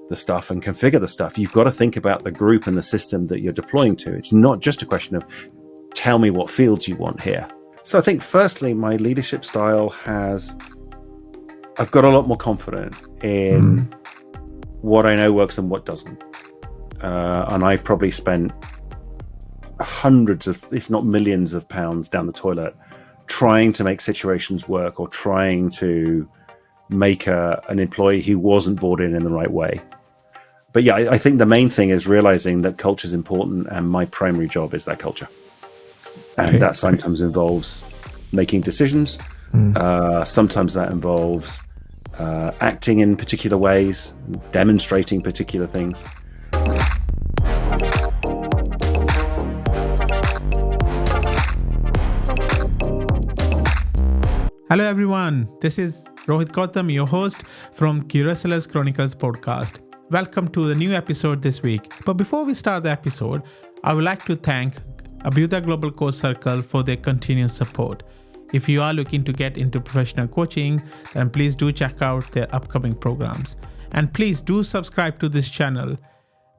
the stuff and configure the stuff. You've got to think about the group and the system that you're deploying to. It's not just a question of tell me what fields you want here. So I think firstly, my leadership style I've got a lot more confident in what I know works and what doesn't. And I've probably spent hundreds of, if not millions of pounds down the toilet trying to make situations work or trying to make an employee who wasn't bought in the right way. But yeah, I think the main thing is realizing that culture is important and my primary job is that culture. And that sometimes involves making decisions. Sometimes that involves acting in particular ways, demonstrating particular things. Hello everyone, this is Rohit Gautam, your host from Curiosulus Chronicles podcast. Welcome to the new episode this week. But before we start the episode, I would like to thank Abhyuday Global Coach Circle for their continuous support. If you are looking to get into professional coaching, then please do check out their upcoming programs. And please do subscribe to this channel.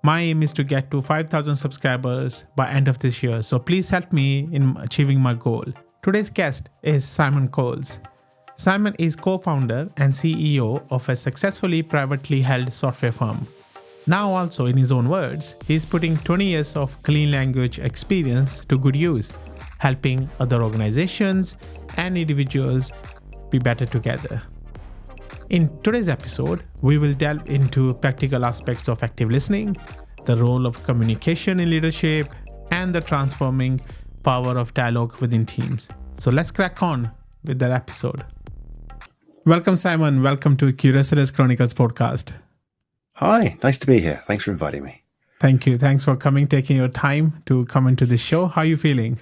My aim is to get to 5,000 subscribers by end of this year, so please help me in achieving my goal. Today's guest is Simon Coles. Simon is co-founder and CEO of a successfully privately held software firm. Now also, in his own words, he is putting 20 years of clean language experience to good use, helping other organizations and individuals be better together. In today's episode, we will delve into practical aspects of active listening, the role of communication in leadership, and the transforming power of dialogue within teams. So let's crack on with that episode. Welcome, Simon. Welcome to Curiosulus Chronicles podcast. Hi, nice to be here. Thanks for inviting me. Thank you. Thanks for taking your time to come into this show. How are you feeling?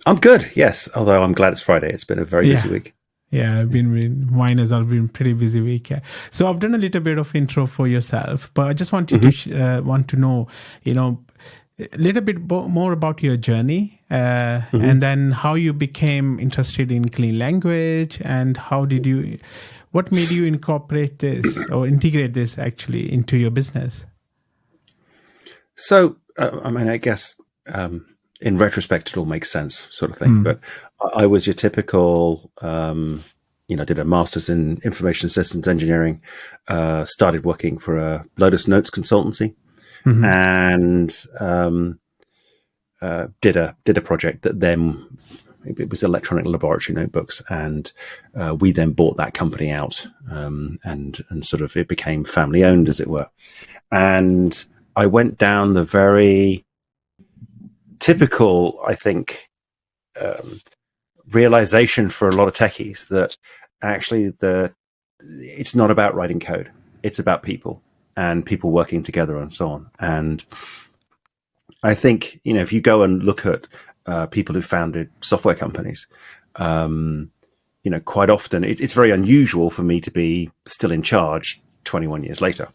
I'm good, yes. Although I'm glad it's Friday. It's been a very busy week. Yeah, mine has all been pretty busy week. Yeah. So I've done a little bit of intro for yourself, but I just wanted to want to know, a little bit more about your journey and then how you became interested in clean language and what made you incorporate this or integrate this actually into your business? So, I guess in retrospect, it all makes sense sort of thing. But I was your typical, did a master's in information systems engineering, started working for a Lotus Notes consultancy. And did a project that then it was electronic laboratory notebooks, and we then bought that company out, and sort of it became family owned, as it were. And I went down the very typical, I think, realization for a lot of techies that actually it's not about writing code; it's about people. And people working together and so on. And I think, if you go and look at people who founded software companies, quite often it's very unusual for me to be still in charge 21 years later.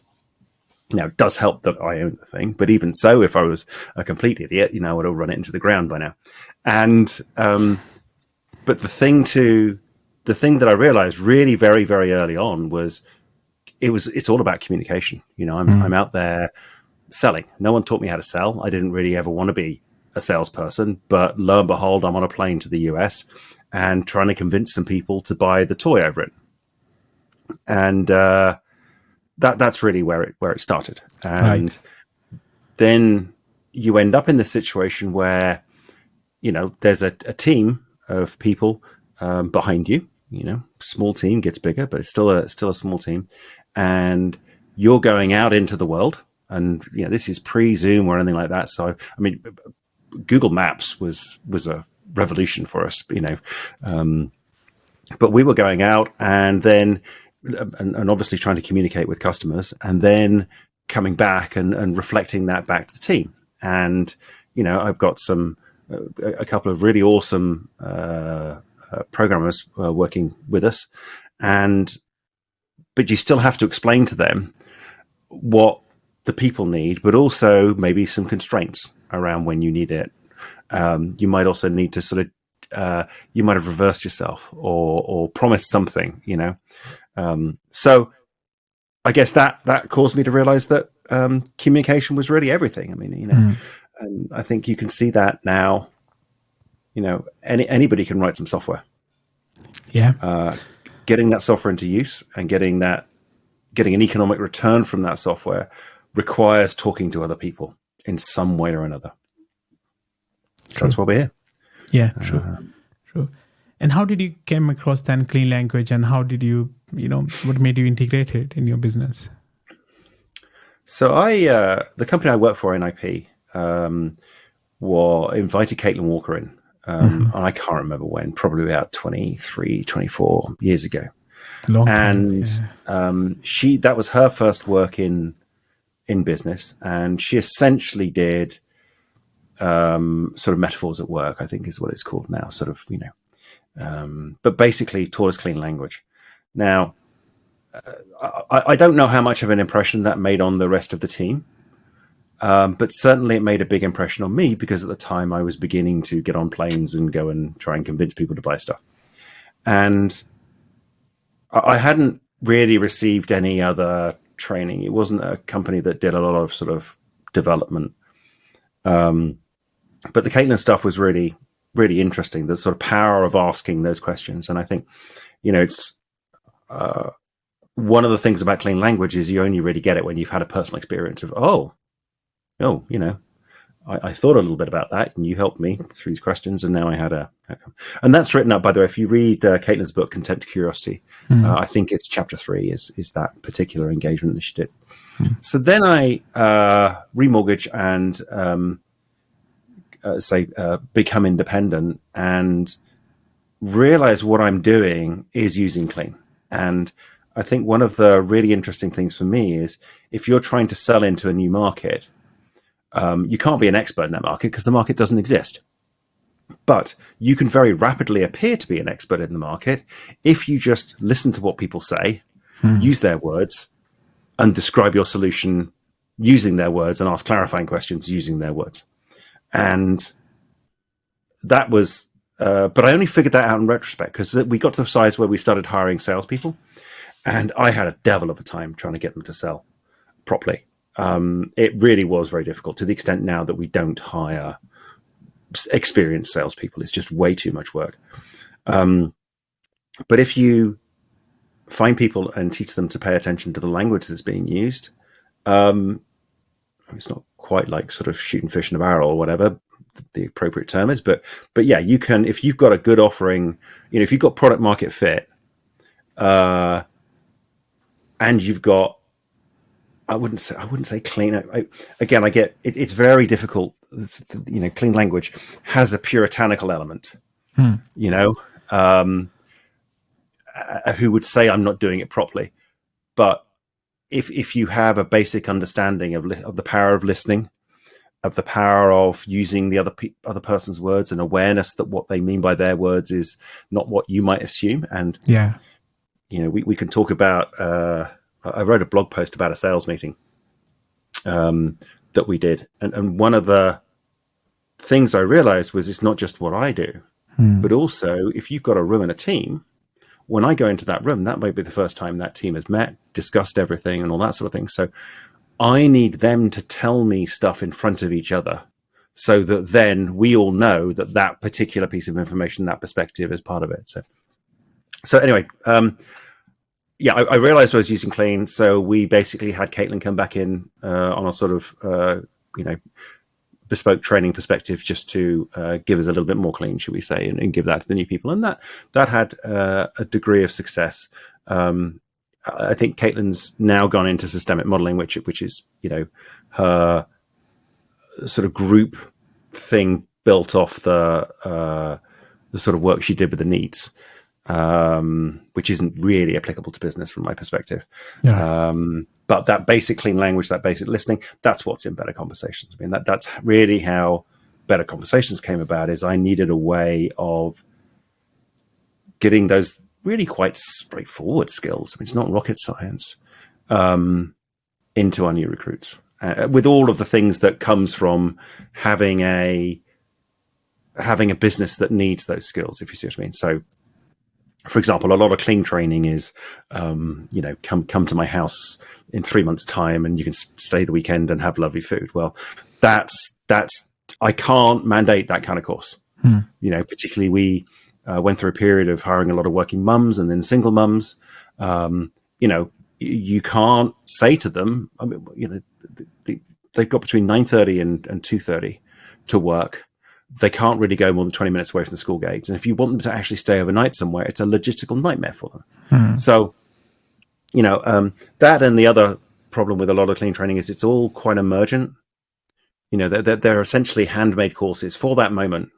Now, it does help that I own the thing, but even so, if I was a complete idiot, I would have run it into the ground by now. And but the thing that I realized really very, very early on was, it's all about communication. I'm out there selling. No one taught me how to sell. I didn't really ever want to be a salesperson, but lo and behold, I'm on a plane to the US and trying to convince some people to buy the toy I've written. And that's really where it started. And then you end up in the situation where, there's a team of people behind you. Small team gets bigger, but it's still a small team. And you're going out into the world, and this is pre-Zoom or anything like that. So, Google Maps was a revolution for us, but we were going out and then, and obviously trying to communicate with customers, and then coming back and reflecting that back to the team. And, I've got a couple of really awesome programmers working with us, but you still have to explain to them what the people need, but also maybe some constraints around when you need it. You might also need to sort of, you might have reversed yourself or promised something, So I guess that caused me to realize that communication was really everything. I mean, and I think you can see that now. Anybody can write some software. Yeah. Getting that software into use and getting an economic return from that software requires talking to other people in some way or another. So that's why we're here. Yeah, true. And how did you came across then clean language, and how did you, what made you integrate it in your business? So the company I work for in IP, invited Caitlin Walker in. And I can't remember when, probably about 23, 24 years ago. Long time. And that was her first work in business. And she essentially did sort of metaphors at work, I think is what it's called now, sort of, but basically taught us clean language. Now, I don't know how much of an impression that made on the rest of the team. But certainly it made a big impression on me because at the time I was beginning to get on planes and go and try and convince people to buy stuff. And I hadn't really received any other training. It wasn't a company that did a lot of sort of development. But the Caitlin stuff was really, really interesting. The sort of power of asking those questions. And I think, it's one of the things about clean language is you only really get it when you've had a personal experience of, I thought a little bit about that, and you helped me through these questions, and now I had and that's written up, by the way. If you read Caitlin's book, Contempt to Curiosity, I think it's chapter 3 is that particular engagement that she did. So then I remortgage and become independent and realize what I'm doing is using clean. And I think one of the really interesting things for me is if you're trying to sell into a new market, you can't be an expert in that market because the market doesn't exist. But you can very rapidly appear to be an expert in the market if you just listen to what people say, use their words, and describe your solution using their words and ask clarifying questions using their words. And that was, but I only figured that out in retrospect because we got to the size where we started hiring salespeople, and I had a devil of a time trying to get them to sell properly. It really was very difficult, to the extent now that we don't hire experienced salespeople. It's just way too much work. But if you find people and teach them to pay attention to the language that's being used, it's not quite like sort of shooting fish in a barrel or whatever the appropriate term is, but yeah, you can, if you've got a good offering, if you've got product market fit, and you've got, I wouldn't say clean. Again, I get it, it's very difficult. Clean language has a puritanical element. Who would say I'm not doing it properly? But if you have a basic understanding of the power of listening, of the power of using the other person's words, and awareness that what they mean by their words is not what you might assume, and we can talk about. I wrote a blog post about a sales meeting that we did. And one of the things I realized was it's not just what I do, but also if you've got a room and a team, when I go into that room, that might be the first time that team has met, discussed everything and all that sort of thing. So I need them to tell me stuff in front of each other so that then we all know that particular piece of information, that perspective is part of it. So anyway, I realized I was using clean, so we basically had Caitlin come back in on a sort of bespoke training perspective, just to give us a little bit more clean, should we say, and give that to the new people, and that had a degree of success. I think Caitlin's now gone into systemic modeling, which is her sort of group thing built off the sort of work she did with the needs. Which isn't really applicable to business from my perspective. But that basic clean language, that basic listening, that's what's in Better Conversations. I mean, that's really how Better Conversations came about, is I needed a way of getting those really quite straightforward skills. I mean, it's not rocket science, into our new recruits, with all of the things that comes from having a business that needs those skills, if you see what I mean. So for example, a lot of clean training is, come to my house in 3 months' time, and you can stay the weekend and have lovely food. Well, that's I can't mandate that kind of course. Particularly we went through a period of hiring a lot of working mums and then single mums. You can't say to them, they've got between 9:30 and 2:30 to work. They can't really go more than 20 minutes away from the school gates. And if you want them to actually stay overnight somewhere, it's a logistical nightmare for them. So, that and the other problem with a lot of clean training is it's all quite emergent. They're essentially handmade courses for that moment.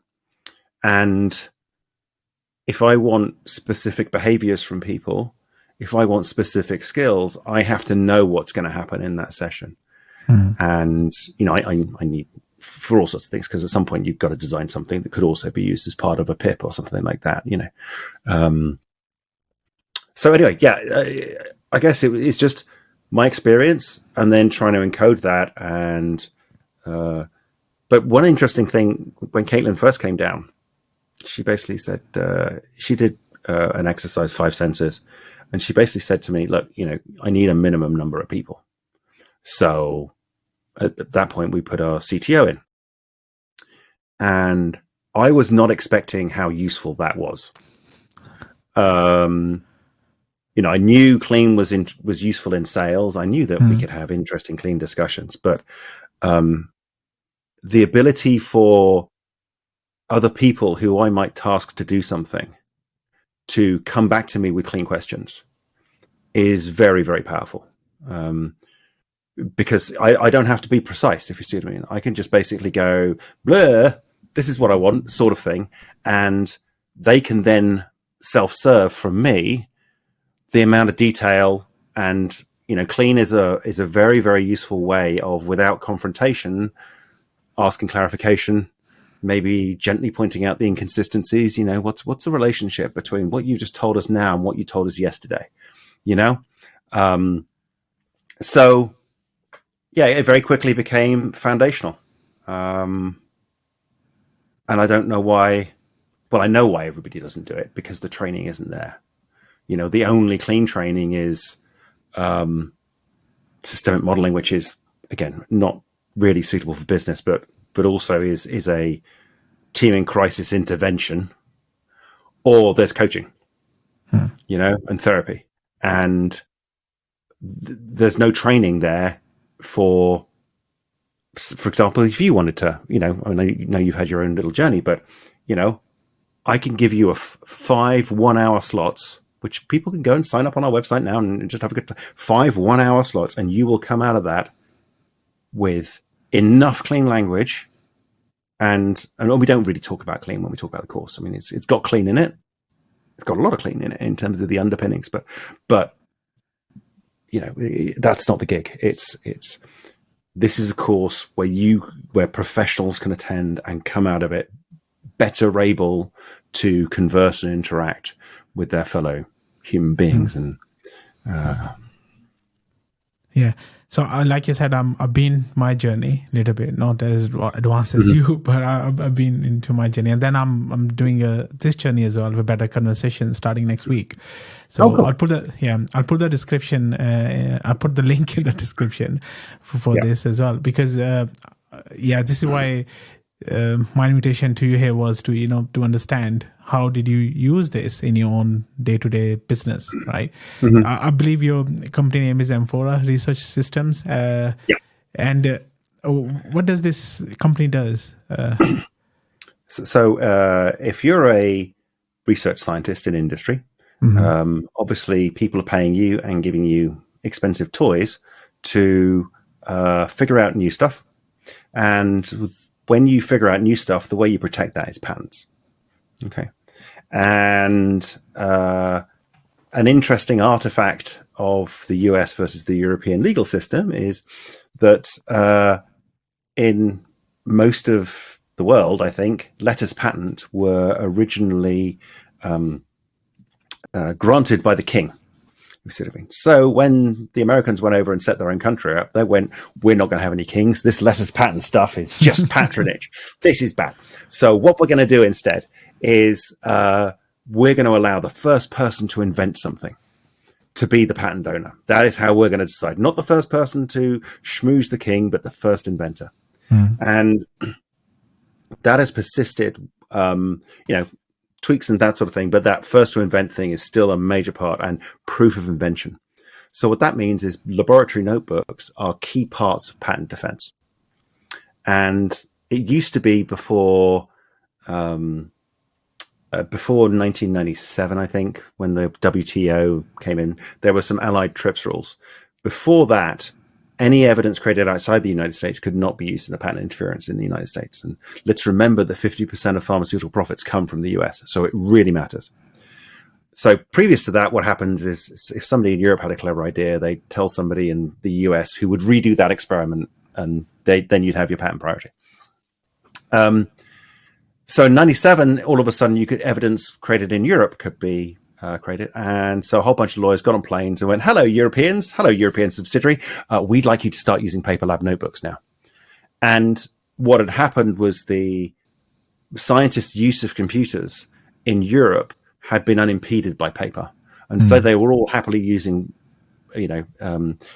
And if I want specific behaviors from people, if I want specific skills, I have to know what's going to happen in that session. And, I need for all sorts of things, because at some point you've got to design something that could also be used as part of a PIP or something like that, So anyway, I guess it's just my experience and then trying to encode that. And, but one interesting thing, when Caitlin first came down, she basically said, she did an exercise, 5 senses. And she basically said to me, look, I need a minimum number of people. So at that point, we put our CTO in. And I was not expecting how useful that was. I knew clean was useful in sales. I knew that we could have interesting clean discussions. But the ability for other people who I might task to do something to come back to me with clean questions is very, very powerful. Because I don't have to be precise, if you see what I mean. I can just basically go, blah, this is what I want, sort of thing. And they can then self-serve from me the amount of detail. And, clean is a very, very useful way of, without confrontation, asking clarification, maybe gently pointing out the inconsistencies. What's the relationship between what you just told us now and what you told us yesterday? So yeah, it very quickly became foundational. And I don't know why. Well, I know why everybody doesn't do it, because the training isn't there. The only clean training is systemic modeling, which is, again, not really suitable for business, but also is a team in crisis intervention, or there's coaching, and therapy. And there's no training there for example, if you wanted to, I know you've had your own little journey, but, I can give you 5 1-hour slots, which people can go and sign up on our website now and just have a good time. 5 1-hour slots, and you will come out of that with enough clean language. And we don't really talk about clean when we talk about the course. I mean, it's got clean in it. It's got a lot of clean in it in terms of the underpinnings, but that's not the gig. This is a course where professionals can attend and come out of it better able to converse and interact with their fellow human beings. And yeah. So, like you said, I've been my journey a little bit, not as advanced as you, but I've been into my journey, and then I'm doing this journey as well with better conversation starting next week. So cool. I'll put the description. I'll put the link in the description for this as well, because this is why my invitation to you here was to to understand how did you use this in your own day-to-day business, right? I believe your company name is Amphora Research Systems. And what does this company does? So if you're a research scientist in industry, obviously people are paying you and giving you expensive toys to figure out new stuff. And when you figure out new stuff, the way you protect that is patents. Okay. And an interesting artifact of the US versus the European legal system is that in most of the world, I think, letters patent were originally granted by the king. So when the Americans went over and set their own country up, they went, we're not going to have any kings. This letters patent stuff is just patronage. This is bad. So what we're going to do instead is we're going to allow the first person to invent something to be the patent owner. That is how we're going to decide. Not the first person to schmooze the king, but the first inventor. And that has persisted, tweaks and that sort of thing. But that first to invent thing is still a major part and proof of invention. So what that means is laboratory notebooks are key parts of patent defense. And it used to be before 1997, I think, when the WTO came in, there were some allied TRIPS rules. Before that, any evidence created outside the United States could not be used in a patent interference in the United States. And let's remember that 50% of pharmaceutical profits come from the US, so it really matters. So previous to that, what happens is if somebody in Europe had a clever idea, they tell somebody in the US who would redo that experiment, and then you'd have your patent priority. So in 97, all of a sudden, evidence created in Europe could be created. And so a whole bunch of lawyers got on planes and went, hello, European subsidiary. We'd like you to start using paper lab notebooks now. And what had happened was the scientists' use of computers in Europe had been unimpeded by paper. And so they were all happily using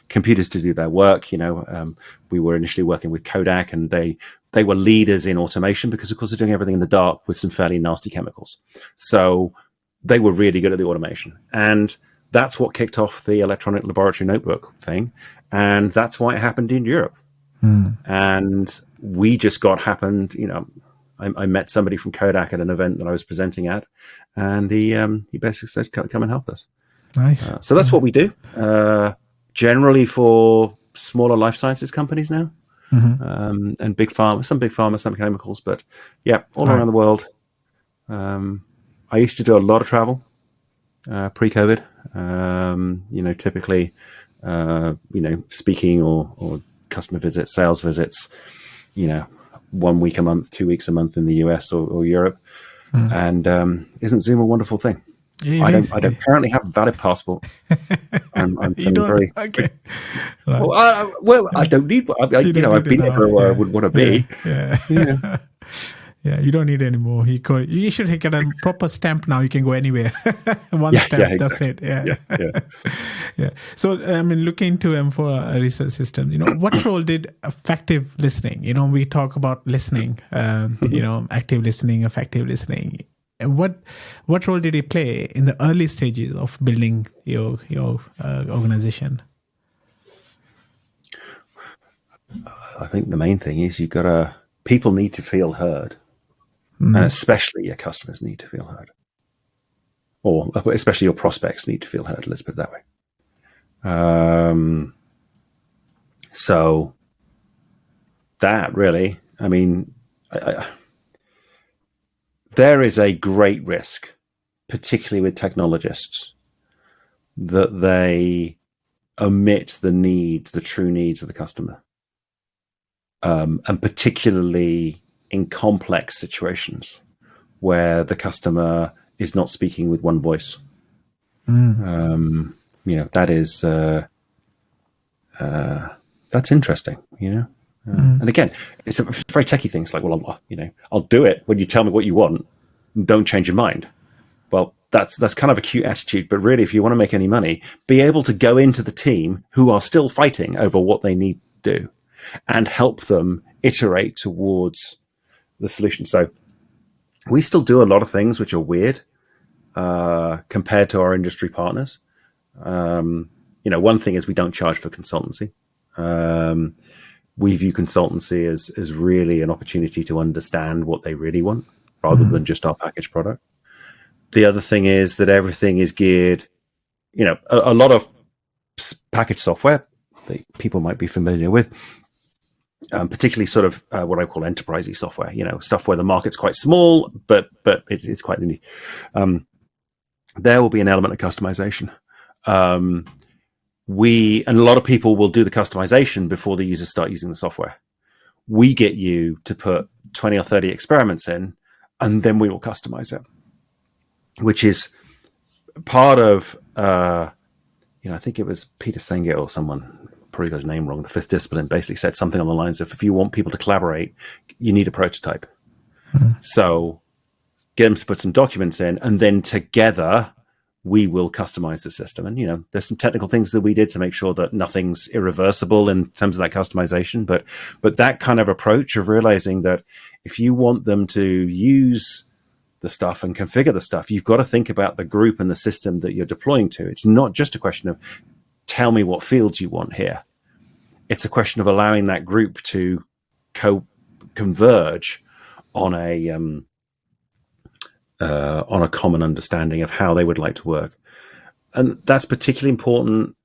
computers to do their work. We were initially working with Kodak, and they were leaders in automation because, of course, they're doing everything in the dark with some fairly nasty chemicals. So they were really good at the automation. And that's what kicked off the electronic laboratory notebook thing. And that's why it happened in Europe. And we just I met somebody from Kodak at an event that I was presenting at, and he basically said, come and help us. Nice. So that's what we do, generally for smaller life sciences companies now, and big pharma, some chemicals, but yeah, all around the world. I used to do a lot of travel pre-COVID, typically, speaking or customer visits, sales visits, 1 week a month, 2 weeks a month in the US or Europe. And isn't Zoom a wonderful thing? I don't currently have a valid passport. I'm very okay. Well, I don't need one. I've been everywhere I would want to be. Yeah. Yeah, you don't need any more. You should get a proper stamp now. You can go anywhere. One stamp, exactly. That's it. Yeah. So, looking into M4 research system, what role did effective listening? We talk about listening, active listening, effective listening. What role did it play in the early stages of building your organization? I think the main thing is people need to feel heard. And especially your customers need to feel heard. Or especially your prospects need to feel heard, let's put it that way. So that really, there is a great risk, particularly with technologists, that they omit the true needs of the customer. And particularly in complex situations where the customer is not speaking with one voice. That is, that's interesting, And again, it's a very techie thing. It's like, well, I'll do it when you tell me what you want. Don't change your mind. Well, that's kind of a cute attitude, but really, if you want to make any money, be able to go into the team who are still fighting over what they need to do and help them iterate towards the solution. So we still do a lot of things which are weird compared to our industry partners. One thing is we don't charge for consultancy. We view consultancy as really an opportunity to understand what they really want rather than just our packaged product. The other thing is that everything is geared, a lot of packaged software that people might be familiar with, particularly sort of what I call enterprisey software, stuff where the market's quite small, but it's quite unique. There will be an element of customization. And a lot of people will do the customization before the users start using the software. We get you to put 20 or 30 experiments in, and then we will customize it, which is part of, I think it was Peter Senge or someone, probably got his name wrong, the fifth discipline basically said something on the lines of, if you want people to collaborate, you need a prototype. So get them to put some documents in, and then together we will customize the system. And, there's some technical things that we did to make sure that nothing's irreversible in terms of that customization. But that kind of approach of realizing that if you want them to use the stuff and configure the stuff, you've got to think about the group and the system that you're deploying to. It's not just a question of tell me what fields you want here. It's a question of allowing that group to converge on a common understanding of how they would like to work. And that's particularly important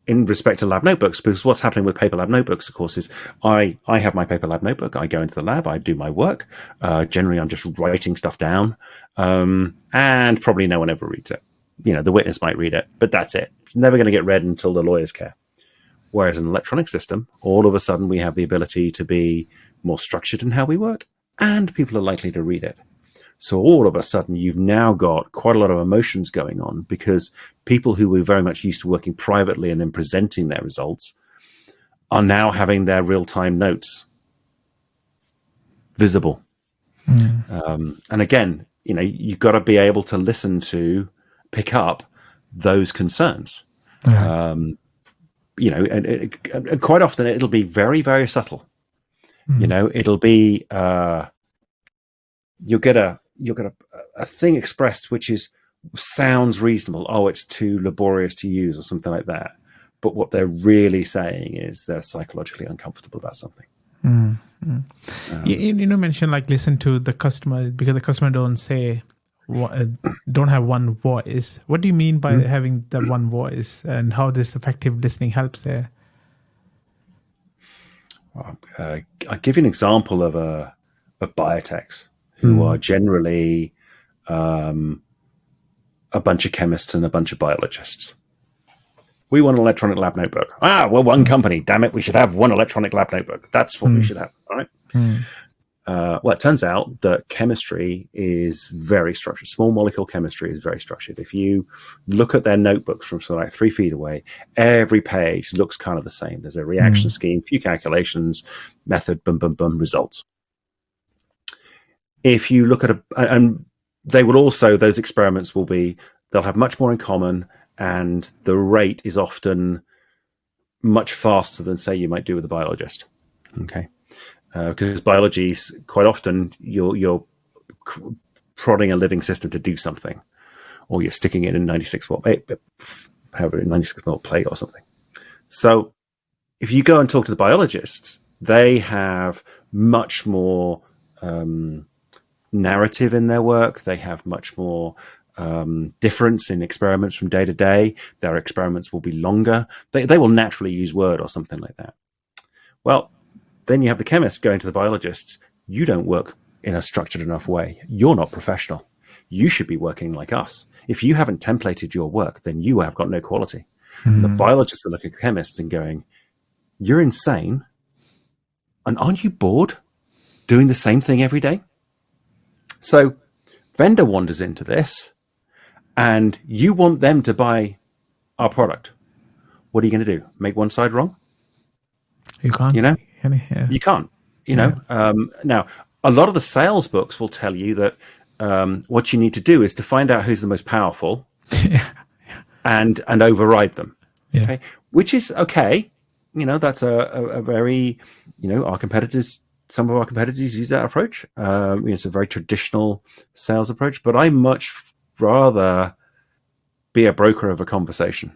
in respect to lab notebooks, because what's happening with paper lab notebooks, of course, is I have my paper lab notebook. I go into the lab, I do my work. Generally, I'm just writing stuff down, and probably no one ever reads it. The witness might read it, but that's it. It's never going to get read until the lawyers care. Whereas an electronic system, all of a sudden we have the ability to be more structured in how we work, and people are likely to read it. So all of a sudden, you've now got quite a lot of emotions going on, because people who were very much used to working privately and then presenting their results are now having their real-time notes visible. And again, you've got to be able to pick up those concerns. Yeah. And quite often it'll be very, very subtle. It'll be you'll get a thing expressed which sounds reasonable. Oh, it's too laborious to use or something like that. But what they're really saying is they're psychologically uncomfortable about something. You mentioned listen to the customer, because the customer don't have one voice. What do you mean by having that one voice, and how this effective listening helps there? I'll give you an example of biotechs who are generally a bunch of chemists and a bunch of biologists. We want an electronic lab notebook. We're one company. Damn it, we should have one electronic lab notebook. That's what we should have, all right? Well, it turns out that chemistry is very structured. Small molecule chemistry is very structured. If you look at their notebooks from sort of 3 feet away, every page looks kind of the same. There's a reaction scheme, few calculations, method, boom, boom, boom, results. If you look at and they will also, those experiments they'll have much more in common, and the rate is often much faster than, say, you might do with a biologist. Okay. Because biology is quite often you're prodding a living system to do something, or you're sticking it in 96 volt plate or something. So if you go and talk to the biologists, they have much more narrative in their work. They have much more difference in experiments from day to day. Their experiments will be longer. They will naturally use Word or something like that. Well, then you have the chemists going to the biologists. You don't work in a structured enough way. You're not professional. You should be working like us. If you haven't templated your work, then you have got no quality. The biologists are looking at chemists and going, you're insane. And aren't you bored doing the same thing every day? So vendor wanders into this, and you want them to buy our product. What are you going to do? Make one side wrong? You can't. You know? Yeah. You can't. Now, a lot of the sales books will tell you that what you need to do is to find out who's the most powerful and override them. Yeah. Okay, which is okay. That's a very, our competitors, some of our competitors use that approach. It's a very traditional sales approach, but I much rather be a broker of a conversation.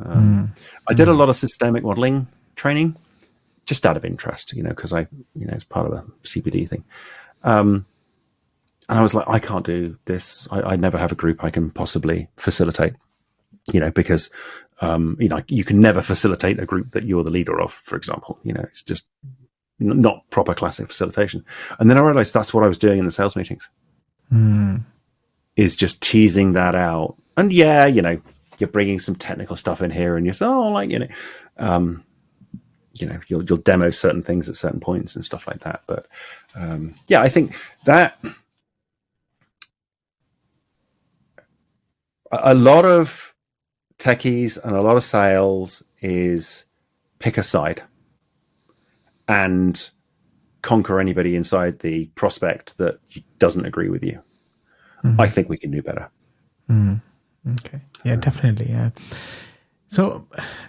I did a lot of systemic modeling training just out of interest, because it's part of a CPD thing. And I was like, I can't do this. I never have a group I can possibly facilitate, because, you can never facilitate a group that you're the leader of, for example. It's just not proper classic facilitation. And then I realized that's what I was doing in the sales meetings, is just teasing that out. And you're bringing some technical stuff in here, and you're you'll demo certain things at certain points and stuff like that. But I think that a lot of techies and a lot of sales is pick a side and conquer anybody inside the prospect that doesn't agree with you. I think we can do better. Okay. Yeah, definitely. Yeah. So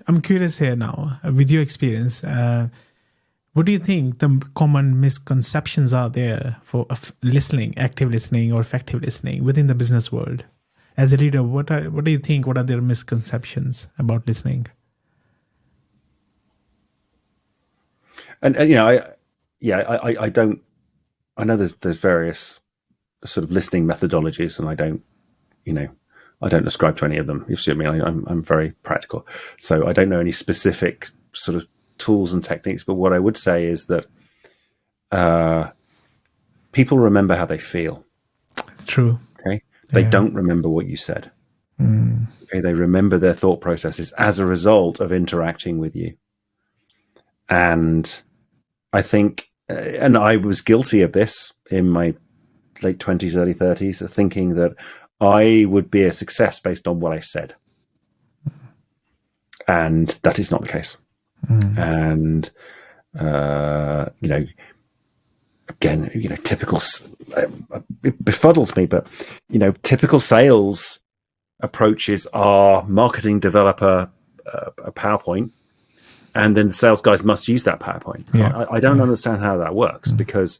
I'm curious here now, with your experience, what do you think the common misconceptions are there for listening, active listening or effective listening within the business world? As a leader, what do you think? What are their misconceptions about listening? And I don't. I know there's various sort of listening methodologies, and I don't ascribe to any of them. You see what I mean? I'm very practical, so I don't know any specific sort of tools and techniques. But what I would say is that people remember how they feel. It's true. Okay, they don't remember what you said. Okay, they remember their thought processes as a result of interacting with you. And I think, and I was guilty of this in my late 20s, early 30s, thinking that I would be a success based on what I said. And that is not the case. And, again, typical, it befuddles me, but, typical sales approaches are marketing, developer, a PowerPoint, and then the sales guys must use that PowerPoint. Yeah. I don't understand how that works because,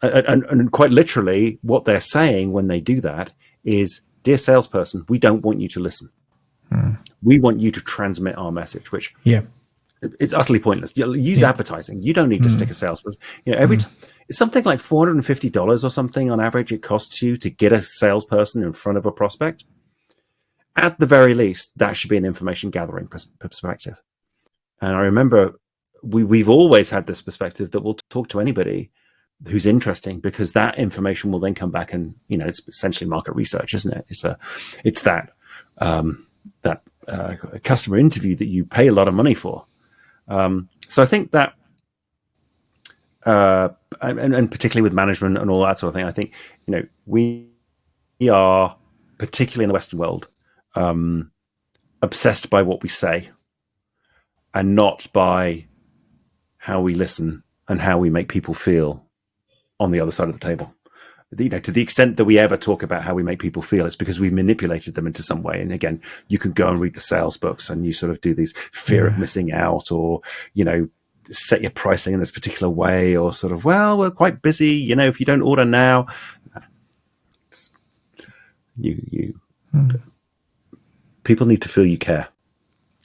and quite literally, what they're saying when they do that is, dear salesperson, we don't want you to listen. We want you to transmit our message, which it's utterly pointless. Use advertising. You don't need to stick a salesperson. It's something like $450 or something on average it costs you to get a salesperson in front of a prospect. At the very least, that should be an information gathering perspective. And I remember we've always had this perspective that we'll talk to anybody who's interesting because that information will then come back and, it's essentially market research, isn't it? It's that customer interview that you pay a lot of money for. So I think that, and particularly with management and all that sort of thing, I think, we are, particularly in the Western world, obsessed by what we say and not by how we listen and how we make people feel on the other side of the table. To the extent that we ever talk about how we make people feel, it's because we've manipulated them into some way. And again, you can go and read the sales books and you sort of do these fear of missing out or, set your pricing in this particular way or sort of, well, we're quite busy. If you don't order now, people need to feel you care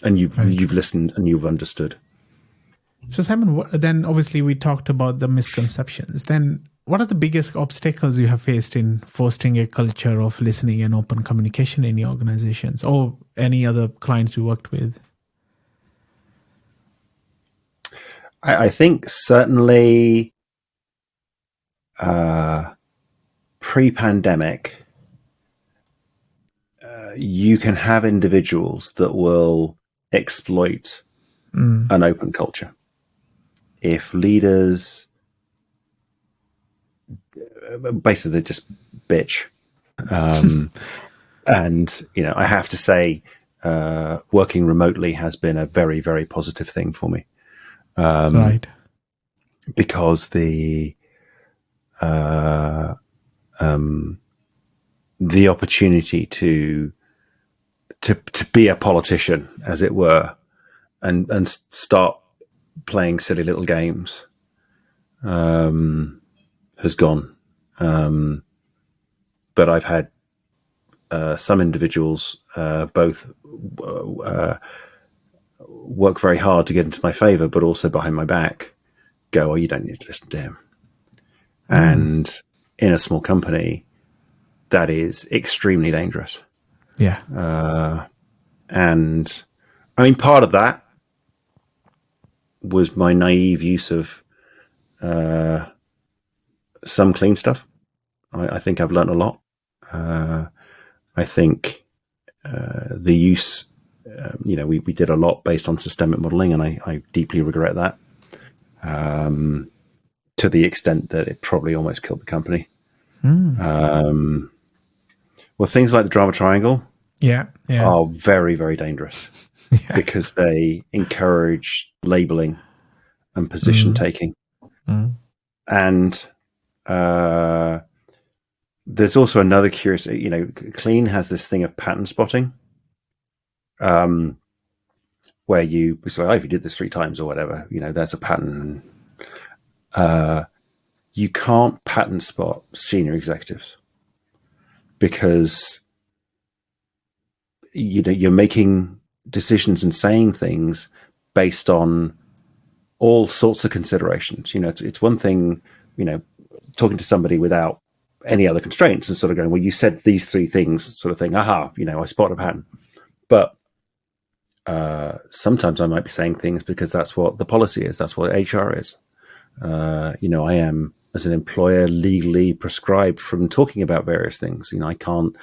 and you've listened and you've understood. So Simon, then obviously we talked about the misconceptions. Then what are the biggest obstacles you have faced in fostering a culture of listening and open communication in your organizations or any other clients you worked with? I think certainly pre-pandemic, you can have individuals that will exploit an open culture. If leaders basically just bitch, and I have to say, working remotely has been a very, very positive thing for me. Right, because the opportunity to be a politician, as it were, and start playing silly little games has gone. But I've had some individuals both work very hard to get into my favor, but also behind my back go, oh, you don't need to listen to him. And in a small company, that is extremely dangerous. Yeah. And I mean, part of that was my naive use of some clean stuff. I think I've learned a lot. I think the use, we did a lot based on systemic modeling, and I deeply regret that to the extent that it probably almost killed the company. Well, things like the drama triangle are very, very dangerous because they encourage labeling and position taking. And there's also another curious, Clean has this thing of pattern spotting, where you say, oh, if you did this 3 times or whatever, there's a pattern. You can't pattern spot senior executives because you're making decisions and saying things based on all sorts of considerations. It's one thing, talking to somebody without any other constraints and sort of going, well, you said these 3 things, sort of thing. Aha, I spot a pattern. But sometimes I might be saying things because that's what the policy is. That's what HR is. I am, as an employer, legally prescribed from talking about various things. I can't,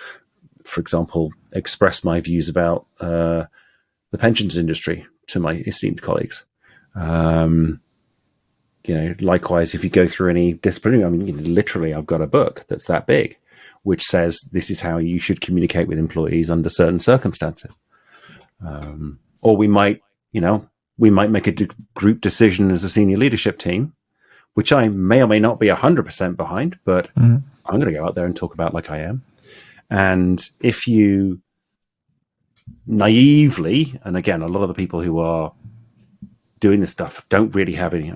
for example, express my views about the pensions industry to my esteemed colleagues. Likewise, if you go through any disciplinary, literally, I've got a book that's that big, which says this is how you should communicate with employees under certain circumstances. Or we might make a group decision as a senior leadership team, which I may or may not be 100% behind, but I'm going to go out there and talk about like I am. And if you naively, and again, a lot of the people who are doing this stuff don't really have any,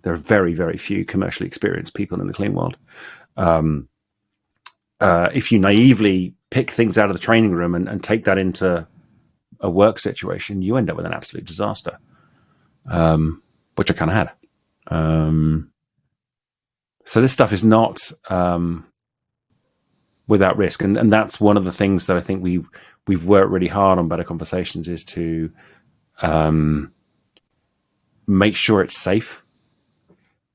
there are very, very few commercially experienced people in the clean world. If you naively pick things out of the training room and take that into a work situation, you end up with an absolute disaster, which I kind of had. So this stuff is not without risk, and that's one of the things that I think we've worked really hard on Better Conversations is to make sure it's safe,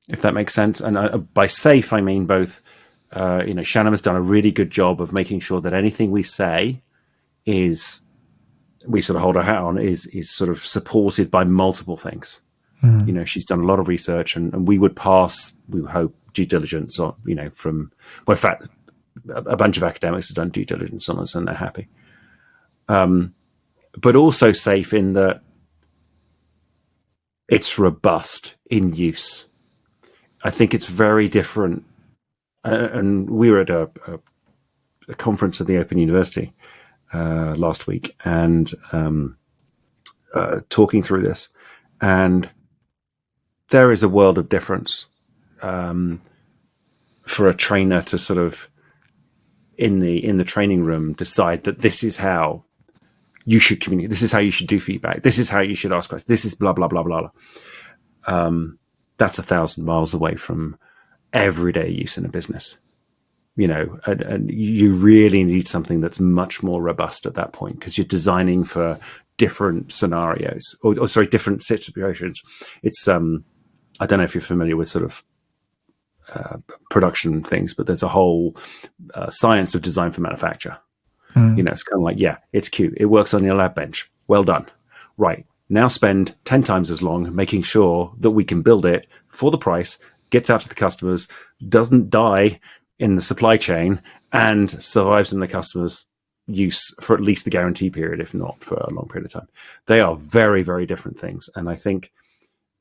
if that makes sense. And by safe, I mean both. Shannon has done a really good job of making sure that anything we say is, we sort of hold our hat on, is sort of supported by multiple things. She's done a lot of research, and we would pass, we hope, due diligence on, from, well, in fact, a bunch of academics have done due diligence on us and they're happy. But also safe in that it's robust in use. I think it's very different. And we were at a conference at the Open University last week and talking through this, and there is a world of difference for a trainer to sort of in the training room decide that this is how you should communicate, this is how you should do feedback, this is how you should ask questions, this is blah blah blah blah. That's 1,000 miles away from everyday use in a business, and you really need something that's much more robust at that point, because you're designing for different scenarios or different situations. It's I don't know if you're familiar with sort of production things, but there's a whole science of design for manufacture. It's kind of like, yeah, it's cute, it works on your lab bench, well done, right, now spend 10 times as long making sure that we can build it for the price, gets out to the customers, doesn't die in the supply chain, and survives in the customer's use for at least the guarantee period, if not for a long period of time. They are very, very different things. And I think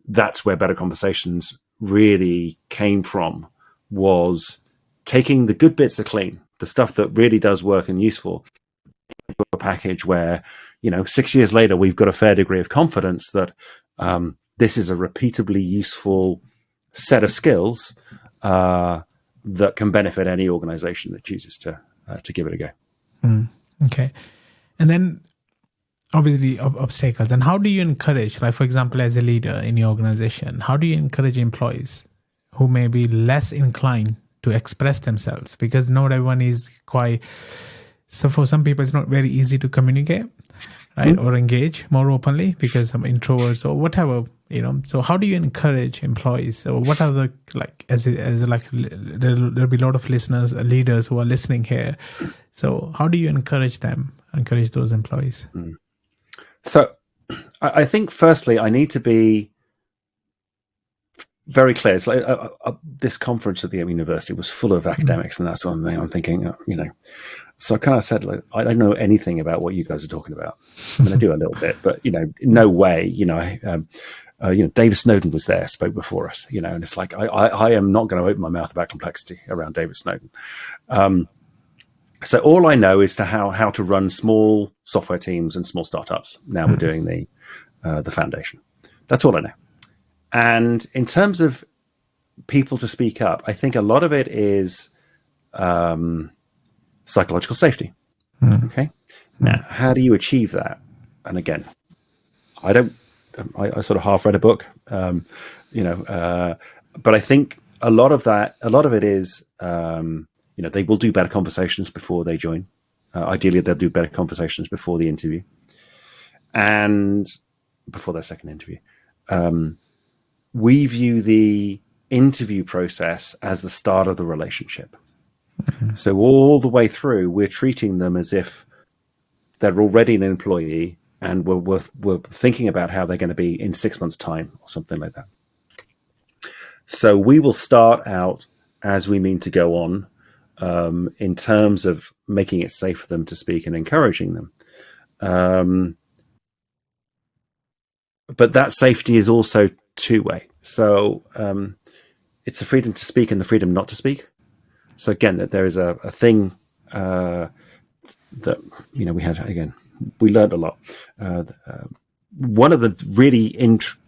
that's where Better Conversations really came from, was taking the good bits of Clean, the stuff that really does work and useful, into a package where, 6 years later, we've got a fair degree of confidence that this is a repeatably useful set of skills that can benefit any organization that chooses to give it a go. Okay. And then obviously obstacles. And how do you encourage, like, for example, as a leader in your organization, how do you encourage employees who may be less inclined to express themselves? Because not everyone is quite, so for some people, it's not very easy to communicate, right? Or engage more openly because some introverts or whatever, So how do you encourage employees? So what are the, like, there'll be a lot of listeners, leaders who are listening here. So how do you encourage those employees? So I think firstly, I need to be very clear. It's like this conference at the university was full of academics and that sort of thing. I'm thinking, so I kind of said, like, I don't know anything about what you guys are talking about. I mean, I do a little bit, but, no way, David Snowden was there, spoke before us, and it's like, I am not going to open my mouth about complexity around David Snowden. So all I know is how to run small software teams and small startups. Now we're doing the foundation. That's all I know. And in terms of people to speak up, I think a lot of it is psychological safety. Okay. Now, how do you achieve that? And again, I sort of half read a book, but I think a lot of it is, they will do better conversations before they join. Ideally, they'll do better conversations before the interview and before their second interview. We view the interview process as the start of the relationship. So all the way through, we're treating them as if they're already an employee, and we're thinking about how they're going to be in 6 months' time or something like that. So we will start out as we mean to go on, in terms of making it safe for them to speak and encouraging them. But that safety is also two-way. So it's the freedom to speak and the freedom not to speak. So again, that there is a thing that we had. Again, we learned a lot. One of the really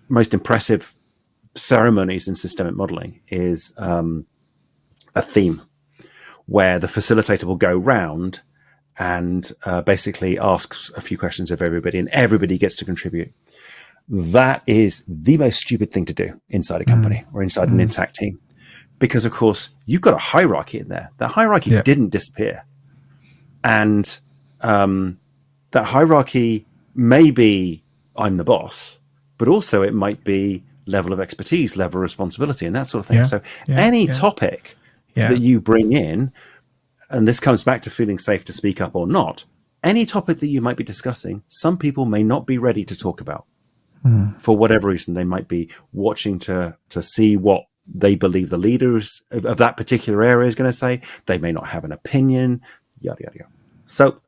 most impressive ceremonies in systemic modeling is a theme where the facilitator will go round and basically asks a few questions of everybody, and everybody gets to contribute. That is the most stupid thing to do inside a company or inside an intact team. Because, of course, you've got a hierarchy in there. That hierarchy didn't disappear. And that hierarchy may be, I'm the boss, but also it might be level of expertise, level of responsibility, and that sort of thing. So any topic that you bring in, and this comes back to feeling safe to speak up or not, any topic that you might be discussing, some people may not be ready to talk about. For whatever reason. They might be watching to see what they believe the leaders of that particular area is going to say. They may not have an opinion, yada, yada, yada. So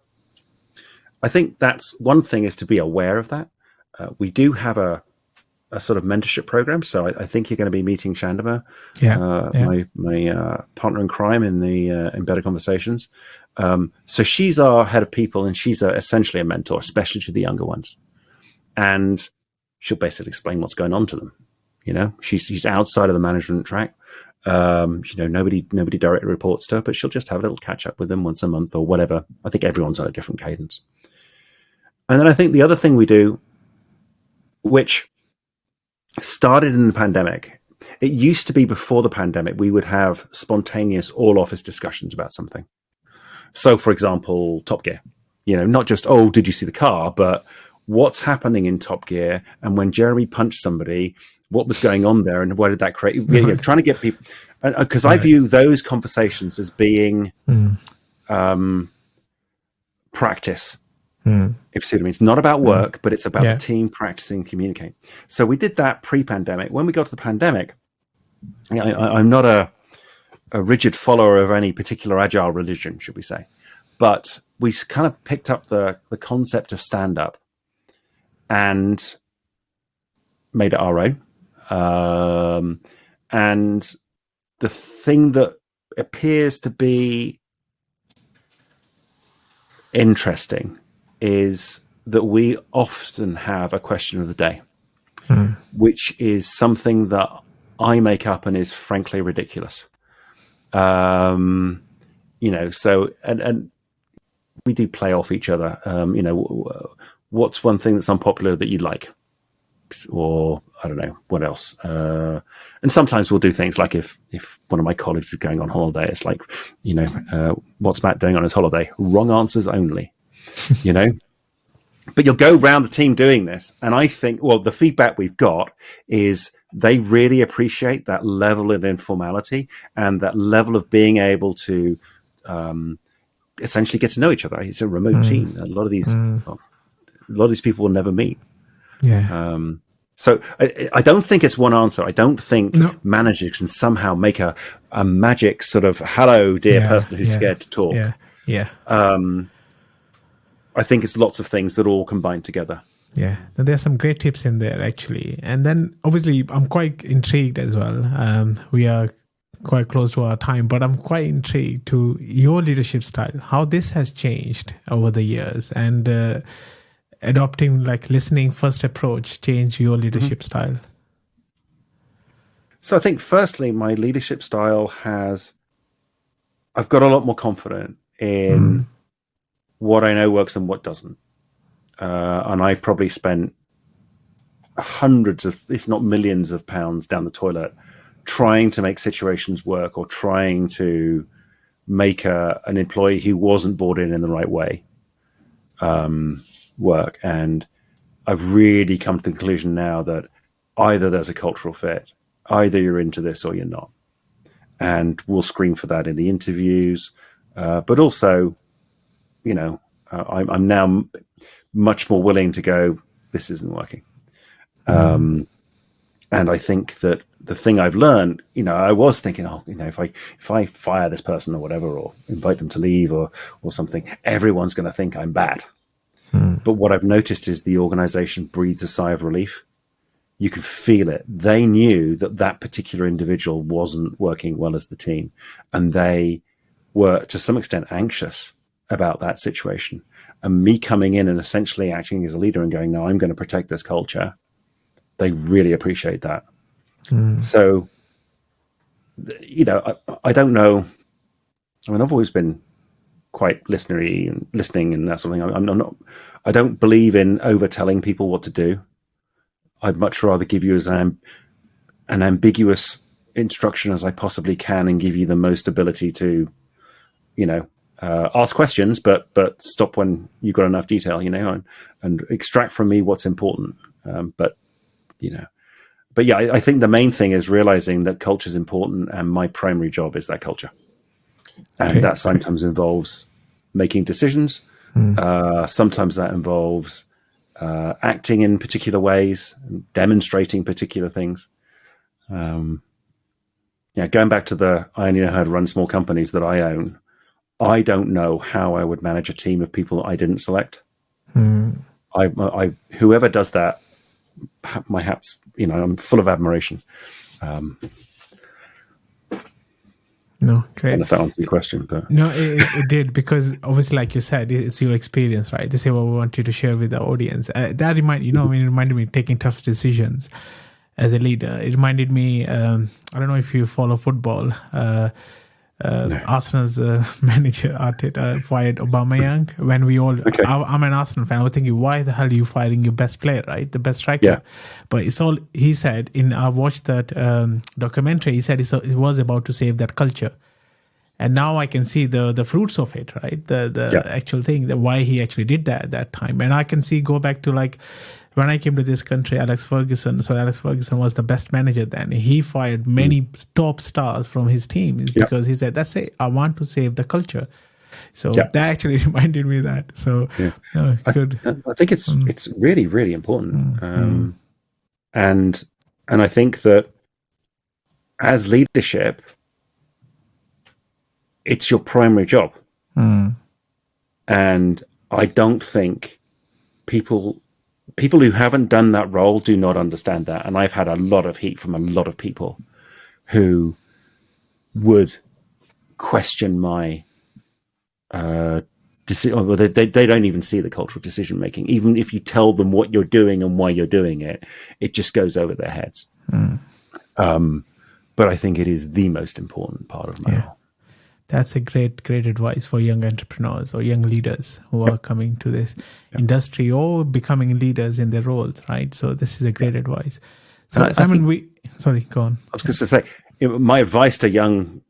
I think that's one thing, is to be aware of that. We do have a sort of mentorship program. So I think you're going to be meeting Chandama, my partner in crime in the Embedded Conversations. So she's our head of people, and she's essentially a mentor, especially to the younger ones. And she'll basically explain what's going on to them. She's outside of the management track. Nobody directly reports to her, but she'll just have a little catch up with them once a month or whatever. I think everyone's on a different cadence. And then I think the other thing we do, which started in the pandemic, it used to be before the pandemic, we would have spontaneous all office discussions about something. So, for example, Top Gear, not just, oh, did you see the car, but what's happening in Top Gear, and when Jeremy punched somebody, what was going on there, and what did that create? Trying to get people, because I view those conversations as being practice. If you see what I mean, it's not about work, but it's about the team practicing, communicating. So we did that pre-pandemic. When we got to the pandemic, I'm not a rigid follower of any particular agile religion, should we say, but we kind of picked up the concept of stand-up and made it our own. And the thing that appears to be interesting is that we often have a question of the day, which is something that I make up and is frankly ridiculous. So, and we do play off each other. What's one thing that's unpopular that you like? Or I don't know, what else? And sometimes we'll do things like if one of my colleagues is going on holiday, it's like, what's Matt doing on his holiday? Wrong answers only, But you'll go around the team doing this. And I think, the feedback we've got is they really appreciate that level of informality and that level of being able to essentially get to know each other. It's a remote team. A lot of these people will never meet. Yeah. So I don't think it's one answer. I don't think managers can somehow make a magic sort of hello, dear person who's scared to talk. Yeah. I think it's lots of things that all combine together. Yeah, there's some great tips in there actually. And then obviously I'm quite intrigued as well. We are quite close to our time, but I'm quite intrigued to your leadership style, how this has changed over the years, and adopting like listening first approach change your leadership style. So I think firstly, my leadership style I've got a lot more confident in what I know works and what doesn't. And I've probably spent hundreds of, if not millions of pounds down the toilet trying to make situations work, or trying to make an employee who wasn't brought in the right way work. And I've really come to the conclusion now that either there's a cultural fit, either you're into this or you're not. And we'll screen for that in the interviews. But also, I'm now much more willing to go, this isn't working. And I think that the thing I've learned, I was thinking, if I fire this person or whatever, or invite them to leave or something, everyone's going to think I'm bad. But what I've noticed is the organization breathes a sigh of relief. You can feel it. They knew that particular individual wasn't working well as the team, and they were to some extent anxious about that situation. And me coming in and essentially acting as a leader and going, no, I'm going to protect this culture. They really appreciate that. So, I don't know. I mean, I've always been quite listening and that sort of thing. I don't believe in overtelling people what to do. I'd much rather give you an ambiguous instruction as I possibly can, and give you the most ability to, ask questions, but stop when you've got enough detail, and extract from me what's important. But yeah, I think the main thing is realizing that culture is important, and my primary job is that culture. And that sometimes involves making decisions. Sometimes that involves acting in particular ways, demonstrating particular things. Going back to I only know how to run small companies that I own. I don't know how I would manage a team of people that I didn't select. Whoever does that, my hat's, I'm full of admiration. No, great. I don't know if that answers your question, but no, it did, because obviously, like you said, it's your experience, right? This is what we want you to share with the audience. That reminded me of taking tough decisions as a leader. It reminded me, I don't know if you follow football. No. Arsenal's manager Arteta fired Aubameyang when we all. Okay. I'm an Arsenal fan. I was thinking, why the hell are you firing your best player, right? The best striker. Yeah. But it's all he said. I watched that documentary. He said it was about to save that culture, and now I can see the fruits of it, right? The actual thing, why he actually did that at that time, and I can go back to like. When I came to this country, Alex Ferguson was the best manager then. He fired many top stars from his team because he said, that's it, I want to save the culture. So that actually reminded me of that. So good. I think it's really, really important. And I think that as leadership, it's your primary job. And I don't think people who haven't done that role do not understand that. And I've had a lot of heat from a lot of people who would question my decision. They don't even see the cultural decision making. Even if you tell them what you're doing and why you're doing it, it just goes over their heads. But I think it is the most important part of my role. That's a great advice for young entrepreneurs or young leaders who are coming to this industry or becoming leaders in their roles, right? So this is a great advice. So Simon, sorry, go on. I was going to say, my advice to young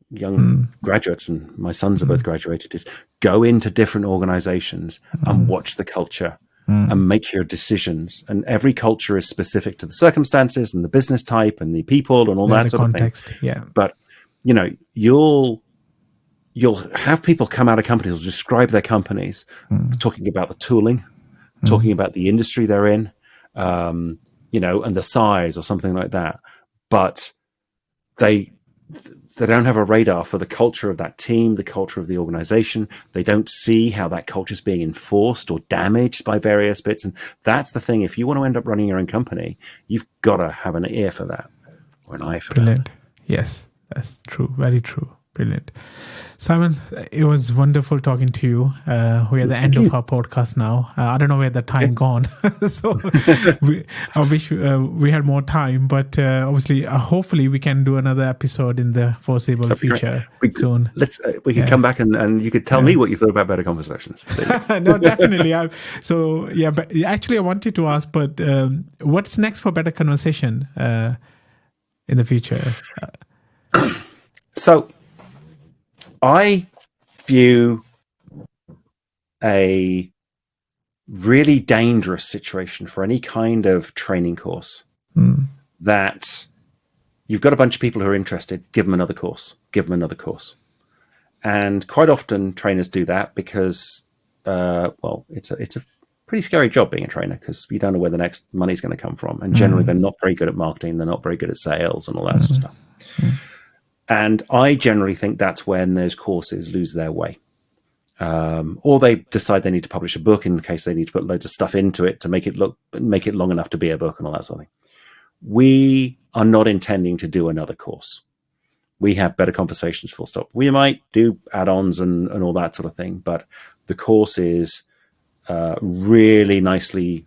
graduates, and my sons are both graduated, is go into different organizations and watch the culture and make your decisions. And every culture is specific to the circumstances and the business type and the people and all that sort context, of thing. Yeah. But, you'll have people come out of companies, will describe their companies, talking about the tooling, talking about the industry they're in, and the size or something like that. But they they don't have a radar for the culture of that team, the culture of the organization. They don't see how that culture is being enforced or damaged by various bits. And that's the thing. If you want to end up running your own company, you've got to have an ear for that, or an eye for Brilliant. Yes, that's true. Very true. Brilliant. Simon, it was wonderful talking to you. We're at the end of our podcast now. I don't know where the time gone. So I wish we had more time, but obviously, hopefully we can do another episode in the foreseeable future soon. We could come back and you could tell me what you thought about Better Conversations. No, definitely. But actually I wanted to ask, but what's next for Better Conversation in the future? So I view a really dangerous situation for any kind of training course that you've got a bunch of people who are interested, give them another course. And quite often trainers do that because, it's a pretty scary job being a trainer because you don't know where the next money's going to come from. And generally they're not very good at marketing. They're not very good at sales and all that sort of stuff. And I generally think that's when those courses lose their way. Or they decide they need to publish a book in case they need to put loads of stuff into it to make it long enough to be a book and all that sort of thing. We are not intending to do another course. We have Better Conversations, full stop. We might do add-ons and all that sort of thing, but the course is really nicely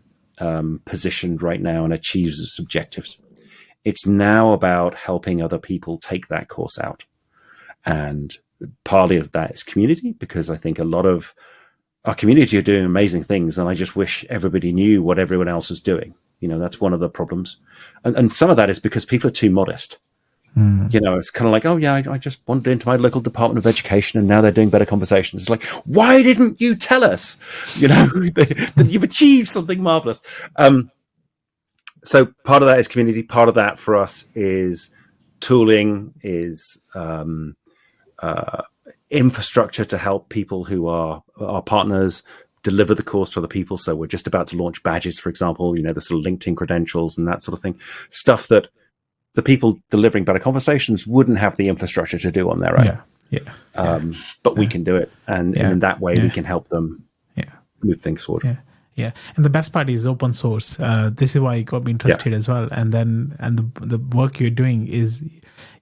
positioned right now and achieves its objectives. It's now about helping other people take that course out. And partly of that is community, because I think a lot of our community are doing amazing things. And I just wish everybody knew what everyone else is doing. That's one of the problems. And some of that is because people are too modest. It's kind of like, oh, yeah, I just wandered into my local Department of Education and now they're doing Better Conversations. It's like, why didn't you tell us, that you've achieved something marvelous? So part of that is community. Part of that for us is tooling, is infrastructure to help people who are our partners deliver the course to other people. So we're just about to launch badges, for example, the sort of LinkedIn credentials and that sort of thing. Stuff that the people delivering Better Conversations wouldn't have the infrastructure to do on their own. But we can do it. And in that way, we can help them move things forward. Yeah, and the best part is open source. This is why it got me interested as well. And the work you're doing is,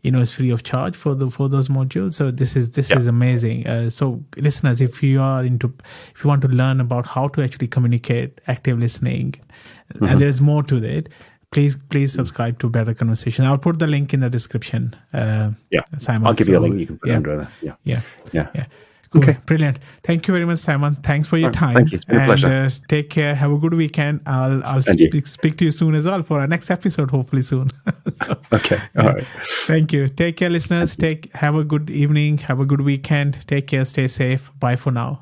is free of charge for those modules. So this is amazing. So listeners, if you want to learn about how to actually communicate active listening, and there's more to it, please subscribe to Better Conversation. I'll put the link in the description. Simon, I'll give you a link. You can put it under there. Yeah. Cool. Okay, brilliant. Thank you very much, Simon. Thanks for your time. Thank you. It's been a pleasure. Take care. Have a good weekend. I'll speak to you soon as well for our next episode, hopefully soon. Okay. All right. Thank you. Take care, listeners. Have a good evening. Have a good weekend. Take care. Stay safe. Bye for now.